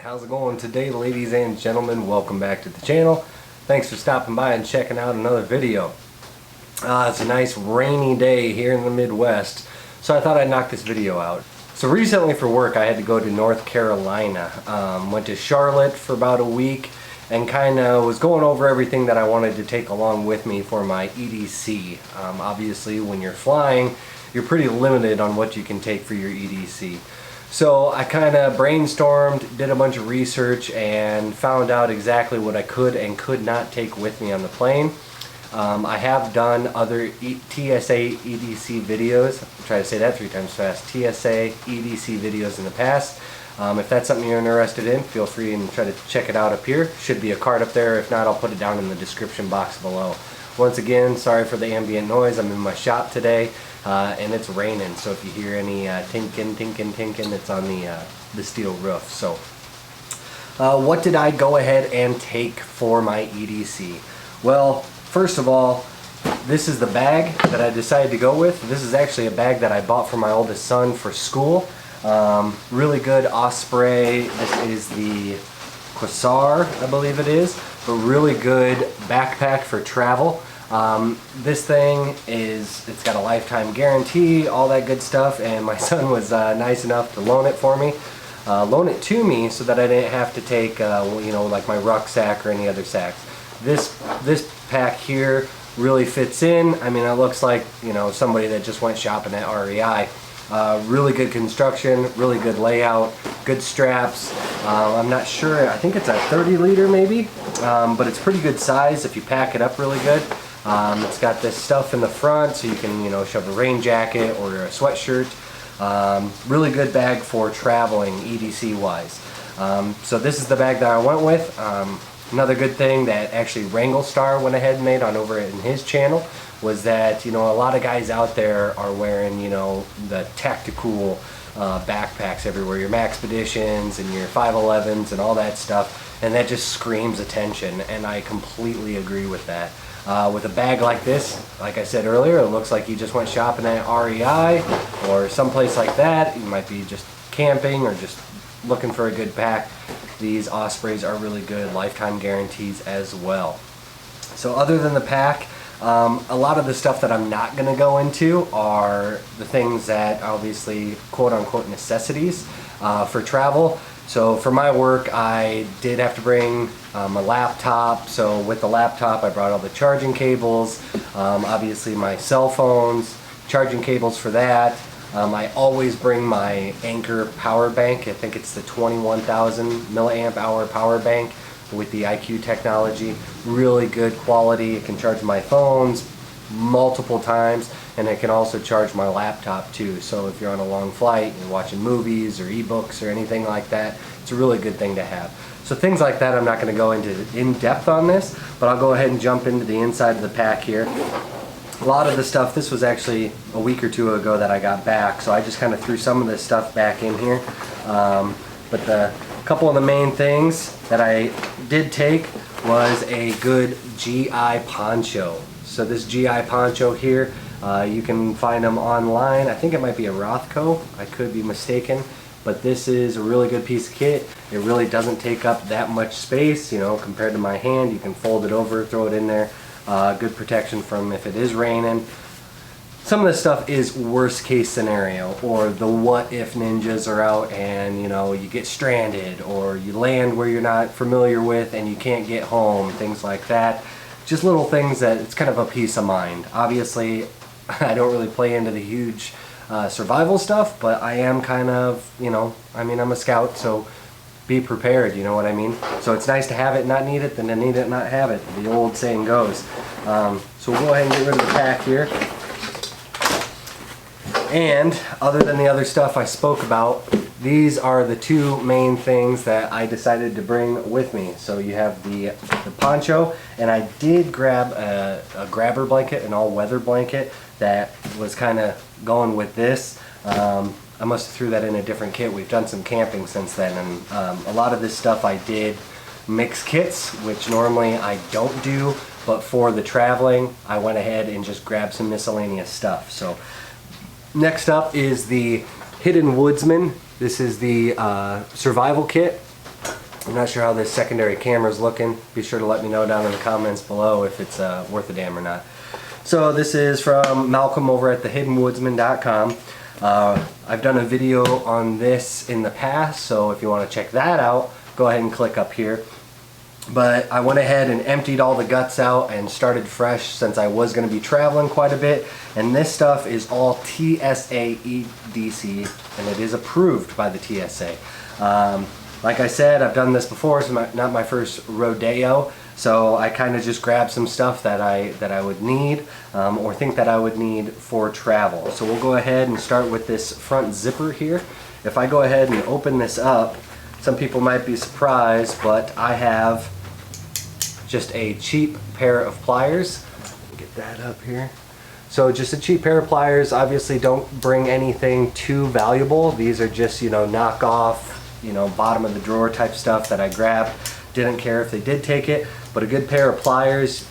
how's it going today, ladies and gentlemen? Welcome back to the channel. Thanks for stopping by and checking out another video. It's a nice rainy day here in the Midwest, so I thought I'd knock this video out. So recently for work I had to go to North Carolina. Went to Charlotte for about a week and kind of was going over everything that I wanted to take along with me for my EDC. Obviously when you're flying, you're pretty limited on what you can take for your EDC. So I kind of brainstormed, did a bunch of research, and found out exactly what I could and could not take with me on the plane. I have done other TSA EDC videos, I'll try to say that 3 times fast, TSA EDC videos in the past. If that's something you're interested in, feel free and try to check it out up here. Should be a card up there. If not, I'll put it down in the description box below. Once again, sorry for the ambient noise. I'm in my shop today and it's raining, so if you hear any tinking, it's on the steel roof. So what did I go ahead and take for my EDC? Well, first of all, this is the bag that I decided to go with. This is actually a bag that I bought for my oldest son for school. Really good Osprey. This is the Quasar, I believe it is, but really good backpack for travel. This thing it's got a lifetime guarantee, all that good stuff, and my son was nice enough to loan it for me. Loan it to me so that I didn't have to take you know, like my rucksack or any other sacks. This pack here really fits in. I mean, it looks like, you know, somebody that just went shopping at REI. Really good construction, really good layout, good straps. I'm not sure, I think it's a 30 liter maybe, but it's pretty good size if you pack it up really good. It's got this stuff in the front so you can, you know, shove a rain jacket or a sweatshirt. Really good bag for traveling EDC wise. So this is the bag that I went with. Another good thing that actually Wrangle Star went ahead and made on over in his channel was that, you know, a lot of guys out there are wearing, you know, the tactical backpacks everywhere, your Maxpeditions and your 511s and all that stuff, and that just screams attention, and I completely agree with that. With a bag like this, like I said earlier, it looks like you just went shopping at REI or someplace like that. You might be just camping or just looking for a good pack. These Ospreys are really good, lifetime guarantees as well. So other than the pack, a lot of the stuff that I'm not going to go into are the things that obviously quote-unquote necessities for travel. So for my work, I did have to bring a laptop. So with the laptop, I brought all the charging cables, obviously my cell phones, charging cables for that. I always bring my Anchor power bank. I think it's the 21,000 milliamp hour power bank with the IQ technology. Really good quality. It can charge my phones multiple times, and it can also charge my laptop too. So if you're on a long flight, you're watching movies or ebooks or anything like that, it's a really good thing to have. So things like that, I'm not going to go into in depth on this, but I'll go ahead and jump into the inside of the pack here. A lot of the stuff, this was actually a week or two ago that I got back, so I just kind of threw some of this stuff back in here. But the couple of the main things that I did take was a good GI poncho. So this GI poncho here, you can find them online. I think it might be a Rothco, I could be mistaken, but this is a really good piece of kit. It really doesn't take up that much space, you know, compared to my hand. You can fold it over, throw it in there. Good protection from if it is raining. Some of this stuff is worst case scenario, or the what if ninjas are out and, you know, you get stranded, or you land where you're not familiar with and you can't get home, things like that. Just little things that it's kind of a peace of mind. Obviously, I don't really play into the huge survival stuff, but I am kind of, you know, I mean, I'm a scout, so be prepared, you know what I mean? So it's nice to have it and not need it than to need it and not have it, the old saying goes. So we'll go ahead and get rid of the pack here. And other than the other stuff I spoke about, these are the two main things that I decided to bring with me. So you have the poncho, and I did grab a grabber blanket, an all-weather blanket that was kind of going with this. I must have threw that in a different kit. We've done some camping since then, and a lot of this stuff I did mix kits, which normally I don't do, but for the traveling, I went ahead and just grabbed some miscellaneous stuff. So next up is the Hidden Woodsman. This is the survival kit. I'm not sure how this secondary camera is looking. Be sure to let me know down in the comments below if it's worth a damn or not. So this is from Malcolm over at thehiddenwoodsman.com. I've done a video on this in the past, so if you want to check that out, go ahead and click up here. But I went ahead and emptied all the guts out and started fresh since I was going to be traveling quite a bit. And this stuff is all TSA EDC, and it is approved by the TSA. Like I said, I've done this before. It's not my first rodeo, so I kind of just grabbed some stuff that I would need or think that I would need for travel. So we'll go ahead and start with this front zipper here. If I go ahead and open this up, some people might be surprised, but I have just a cheap pair of pliers. Get that up here. So just a cheap pair of pliers. Obviously don't bring anything too valuable. These are just, you know, knockoff, you know, bottom of the drawer type stuff that I grabbed. Didn't care if they did take it, but a good pair of pliers,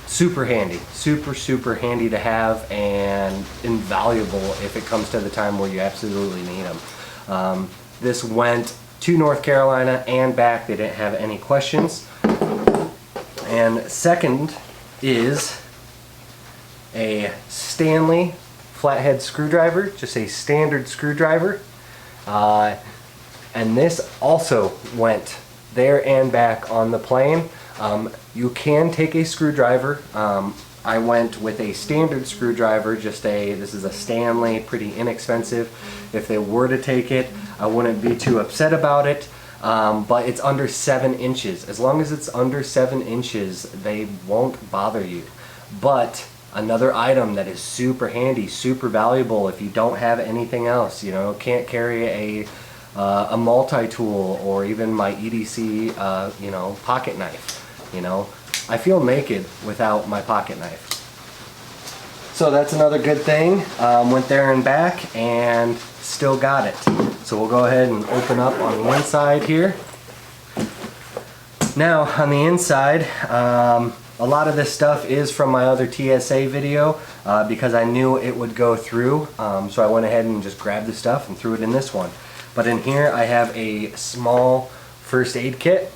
super handy, super handy to have, and invaluable if it comes to the time where you absolutely need them. This went to North Carolina and back. They didn't have any questions. And second is a Stanley flathead screwdriver, just a standard screwdriver. And this also went there and back on the plane. You can take a screwdriver. I went with a standard screwdriver, this is a Stanley, pretty inexpensive. If they were to take it, I wouldn't be too upset about it, but it's under 7 inches. As long as it's under 7 inches, they won't bother you. But another item that is super handy, super valuable if you don't have anything else, you know, can't carry a multi-tool or even my EDC, you know, pocket knife. You know, I feel naked without my pocket knife. So that's another good thing. Went there and back and still got it. So we'll go ahead and open up on the inside here. Now on the inside, a lot of this stuff is from my other TSA video because I knew it would go through. So I went ahead and just grabbed the stuff and threw it in this one. But in here I have a small first aid kit.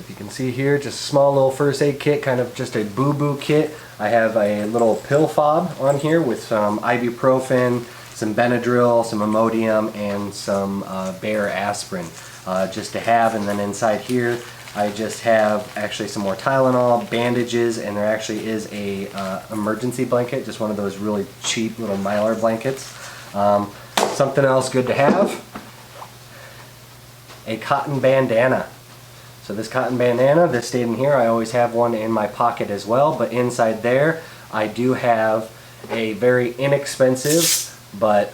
If you can see here, just a small little first aid kit, kind of just a boo-boo kit. I have a little pill fob on here with some ibuprofen, some Benadryl, some Imodium, and some Bayer aspirin just to have. And then inside here I just have actually some more Tylenol, bandages, and there actually is a emergency blanket, just one of those really cheap little Mylar blankets. Something else good to have, a cotton bandana. So this cotton bandana, this stayed in here. I always have one in my pocket as well, but inside there I do have a very inexpensive but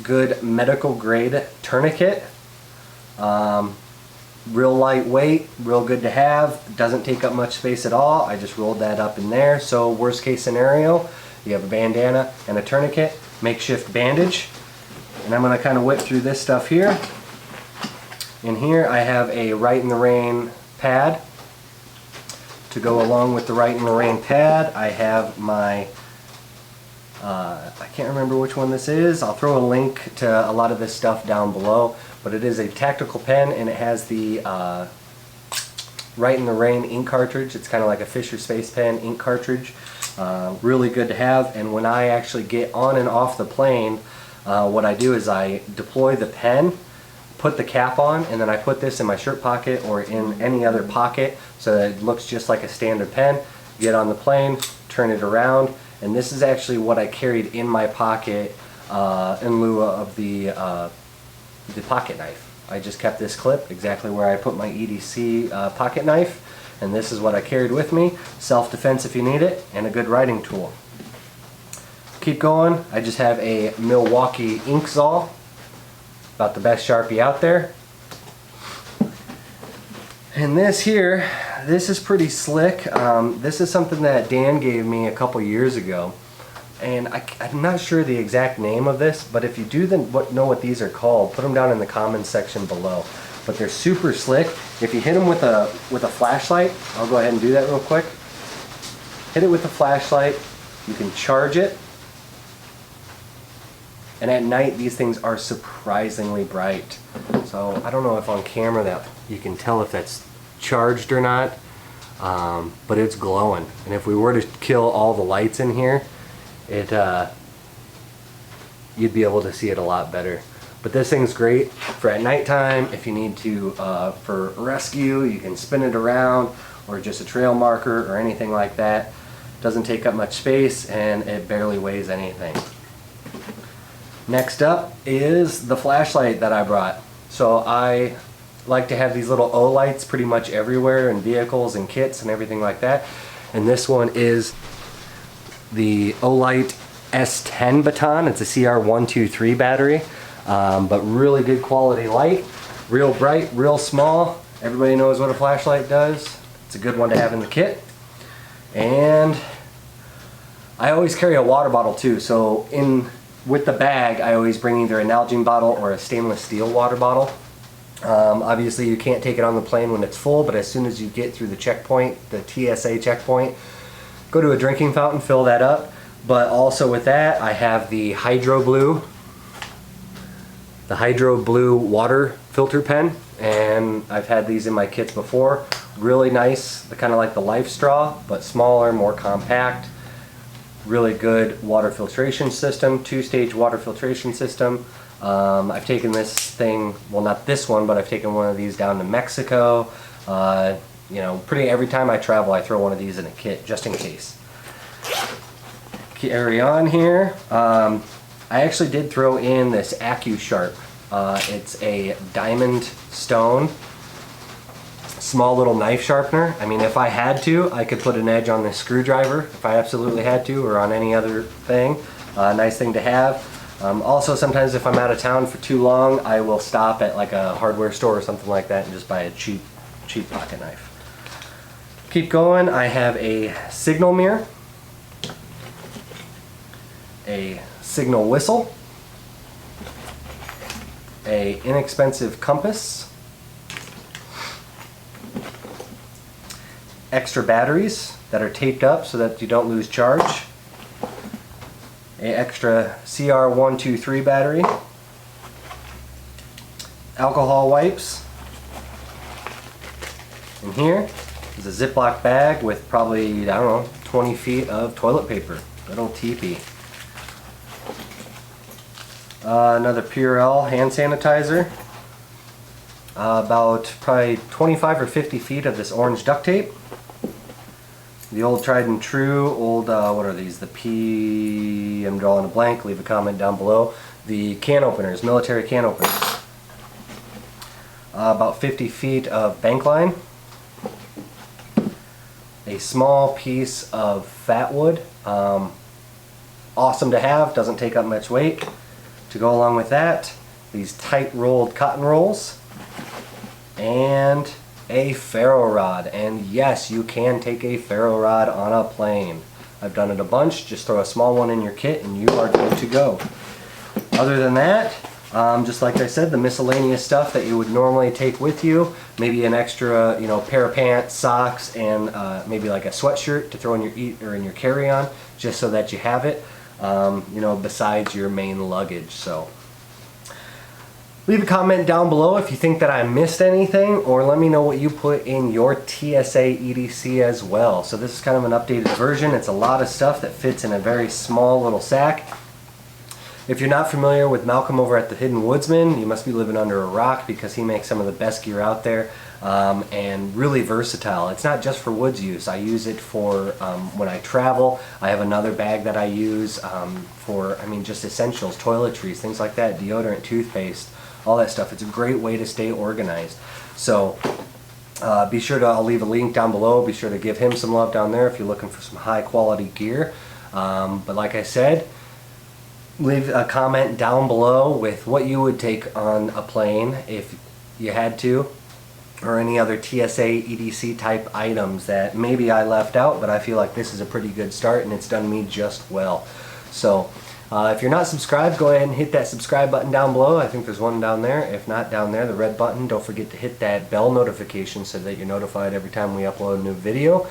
good medical grade tourniquet. Real lightweight, real good to have, doesn't take up much space at all. I just rolled that up in there. So worst case scenario, you have a bandana and a tourniquet, makeshift bandage. And I'm going to kind of whip through this stuff here. In here I have a Right in the Rain pad. To go along with the Right in the Rain pad, I have my, I can't remember which one this is. I'll throw a link to a lot of this stuff down below. But it is a tactical pen, and it has the Right in the Rain ink cartridge. It's kind of like a Fisher Space Pen ink cartridge. Really good to have. And when I actually get on and off the plane, what I do is I deploy the pen, put the cap on, and then I put this in my shirt pocket or in any other pocket so that it looks just like a standard pen. Get on the plane, turn it around, and this is actually what I carried in my pocket in lieu of the pocket knife. I just kept this clip exactly where I put my EDC pocket knife, and this is what I carried with me. Self-defense if you need it, and a good writing tool. Keep going. I just have a Milwaukee ink Zal, about the best Sharpie out there. And this here, this is pretty slick. This is something that Dan gave me a couple years ago. And I'm not sure the exact name of this, but if you do know what these are called, put them down in the comments section below. But they're super slick. If you hit them with a flashlight, I'll go ahead and do that real quick. Hit it with a flashlight. You can charge it. And at night, these things are surprisingly bright. So I don't know if on camera that you can tell if that's charged or not, but it's glowing. And if we were to kill all the lights in here, you'd be able to see it a lot better. But this thing's great for at nighttime. If you need to, for rescue, you can spin it around, or just a trail marker or anything like that. Doesn't take up much space, and it barely weighs anything. Next up is the flashlight that I brought. So I like to have these little O lights pretty much everywhere in vehicles and kits and everything like that. And this one is the O-Light S10 baton. It's a CR123 battery, but really good quality light, real bright, real small. Everybody knows what a flashlight does. It's a good one to have in the kit. And I always carry a water bottle too, so with the bag I always bring either a Nalgene bottle or a stainless steel water bottle. Obviously you can't take it on the plane when it's full, but as soon as you get through the checkpoint, the TSA checkpoint, go to a drinking fountain, fill that up. But also with that, I have the Hydro Blue water filter pen, and I've had these in my kits before. Really nice, kind of like the Life Straw, but smaller, more compact. Really good water filtration system, 2-stage water filtration system. I've taken this thing, well not this one, but I've taken one of these down to Mexico. You know, every time I travel I throw one of these in a kit just in case. Carry on here. I actually did throw in this AccuSharp. It's a diamond stone, small little knife sharpener. I mean, if I had to, I could put an edge on this screwdriver if I absolutely had to, or on any other thing. Nice thing to have. Also, sometimes if I'm out of town for too long, I will stop at like a hardware store or something like that and just buy a cheap pocket knife. Keep going. I have a signal mirror, a signal whistle, a inexpensive compass, extra batteries that are taped up so that you don't lose charge, a extra CR123 battery, alcohol wipes, and here is a Ziploc bag with probably, I don't know, 20 feet of toilet paper. Good old teepee. Another Purell hand sanitizer. About probably 25 or 50 feet of this orange duct tape. The old tried and true, what are these? I'm drawing a blank, leave a comment down below. The can openers, military can openers. About 50 feet of bank line. A small piece of fat wood. Awesome to have, doesn't take up much weight. To go along with that, these tight rolled cotton rolls. And a ferro rod. And yes, you can take a ferro rod on a plane. I've done it a bunch. Just throw a small one in your kit and you are good to go. Other than that, just like I said, the miscellaneous stuff that you would normally take with you, maybe an extra, pair of pants, socks, and maybe like a sweatshirt to throw in your carry-on, just so that you have it, besides your main luggage. So leave a comment down below if you think that I missed anything, or let me know what you put in your TSA EDC as well. So this is kind of an updated version. It's a lot of stuff that fits in a very small little sack. If you're not familiar with Malcolm over at the Hidden Woodsman, you must be living under a rock, because he makes some of the best gear out there, and really versatile. It's not just for woods use. I use it for when I travel. I have another bag that I use for, just essentials, toiletries, things like that, deodorant, toothpaste, all that stuff. It's a great way to stay organized. So be sure to, I'll leave a link down below. Be sure to give him some love down there if you're looking for some high quality gear. But like I said, leave a comment down below with what you would take on a plane if you had to, or any other TSA EDC type items that maybe I left out, but I feel like this is a pretty good start and it's done me just well. So if you're not subscribed, go ahead and hit that subscribe button down below. I think there's one down there. If not, down there, the red button. Don't forget to hit that bell notification so that you're notified every time we upload a new video.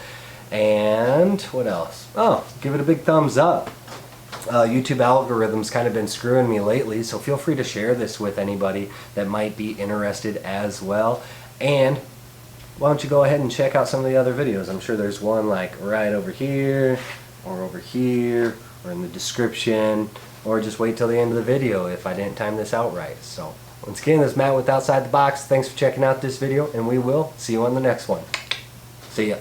And what else? Oh, give it a big thumbs up. YouTube algorithm's kind of been screwing me lately, so feel free to share this with anybody that might be interested as well. And why don't you go ahead and check out some of the other videos. I'm sure there's one like right over here, or in the description, or just wait till the end of the video if I didn't time this out right. So once again, this is Matt with Outside the Box. Thanks for checking out this video, and we will see you on the next one. See ya.